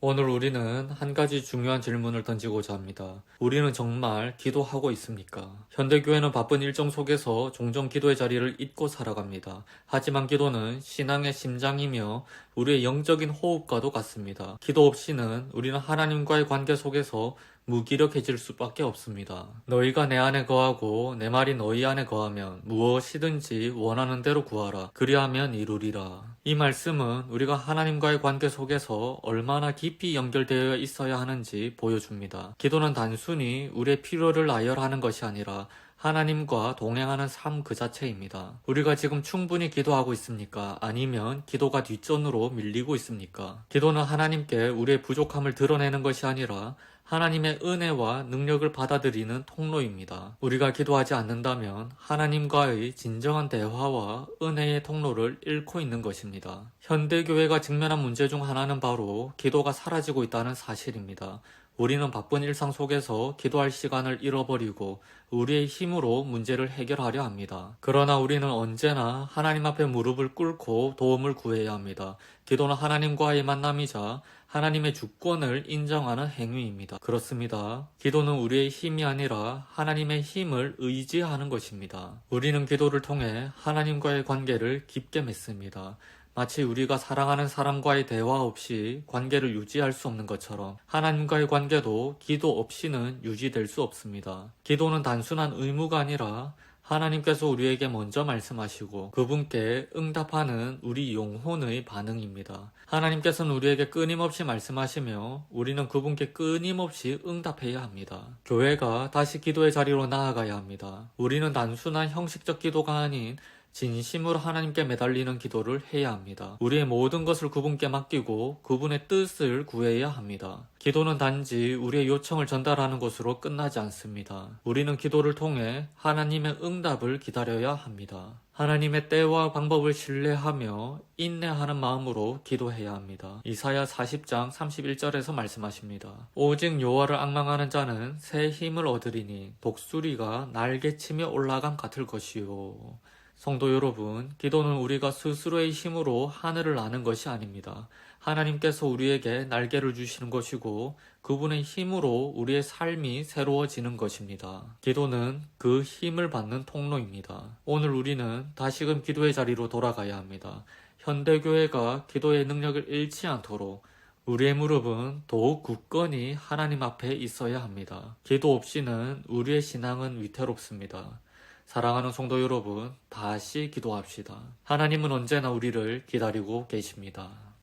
오늘 우리는 한 가지 중요한 질문을 던지고자 합니다. 우리는 정말 기도하고 있습니까? 현대교회는 바쁜 일정 속에서 종종 기도의 자리를 잊고 살아갑니다. 하지만 기도는 신앙의 심장이며 우리의 영적인 호흡과도 같습니다. 기도 없이는 우리는 하나님과의 관계 속에서 무기력해질 수밖에 없습니다. 너희가 내 안에 거하고 내 말이 너희 안에 거하면 무엇이든지 원하는 대로 구하라. 그리하면 이루리라. 이 말씀은 우리가 하나님과의 관계 속에서 얼마나 깊이 연결되어 있어야 하는지 보여줍니다. 기도는 단순히 우리의 필요를 나열하는 것이 아니라 하나님과 동행하는 삶 그 자체입니다. 우리가 지금 충분히 기도하고 있습니까? 아니면 기도가 뒷전으로 밀리고 있습니까? 기도는 하나님께 우리의 부족함을 드러내는 것이 아니라 하나님의 은혜와 능력을 받아들이는 통로입니다. 우리가 기도하지 않는다면 하나님과의 진정한 대화와 은혜의 통로를 잃고 있는 것입니다. 현대교회가 직면한 문제 중 하나는 바로 기도가 사라지고 있다는 사실입니다. 우리는 바쁜 일상 속에서 기도할 시간을 잃어버리고 우리의 힘으로 문제를 해결하려 합니다. 그러나 우리는 언제나 하나님 앞에 무릎을 꿇고 도움을 구해야 합니다. 기도는 하나님과의 만남이자 하나님의 주권을 인정하는 행위입니다. 그렇습니다. 기도는 우리의 힘이 아니라 하나님의 힘을 의지하는 것입니다. 우리는 기도를 통해 하나님과의 관계를 깊게 맺습니다. 마치 우리가 사랑하는 사람과의 대화 없이 관계를 유지할 수 없는 것처럼 하나님과의 관계도 기도 없이는 유지될 수 없습니다. 기도는 단순한 의무가 아니라 하나님께서 우리에게 먼저 말씀하시고 그분께 응답하는 우리 영혼의 반응입니다. 하나님께서는 우리에게 끊임없이 말씀하시며 우리는 그분께 끊임없이 응답해야 합니다. 교회가 다시 기도의 자리로 나아가야 합니다. 우리는 단순한 형식적 기도가 아닌 진심으로 하나님께 매달리는 기도를 해야 합니다. 우리의 모든 것을 그분께 맡기고 그분의 뜻을 구해야 합니다. 기도는 단지 우리의 요청을 전달하는 것으로 끝나지 않습니다. 우리는 기도를 통해 하나님의 응답을 기다려야 합니다. 하나님의 때와 방법을 신뢰하며 인내하는 마음으로 기도해야 합니다. 이사야 40장 31절에서 말씀하십니다. 오직 여호와를 앙망하는 자는 새 힘을 얻으리니 독수리가 날개치며 올라감 같을 것이요. 성도 여러분, 기도는 우리가 스스로의 힘으로 하늘을 나는 것이 아닙니다. 하나님께서 우리에게 날개를 주시는 것이고 그분의 힘으로 우리의 삶이 새로워지는 것입니다. 기도는 그 힘을 받는 통로입니다. 오늘 우리는 다시금 기도의 자리로 돌아가야 합니다. 현대교회가 기도의 능력을 잃지 않도록 우리의 무릎은 더욱 굳건히 하나님 앞에 있어야 합니다. 기도 없이는 우리의 신앙은 위태롭습니다. 사랑하는 성도 여러분, 다시 기도합시다. 하나님은 언제나 우리를 기다리고 계십니다.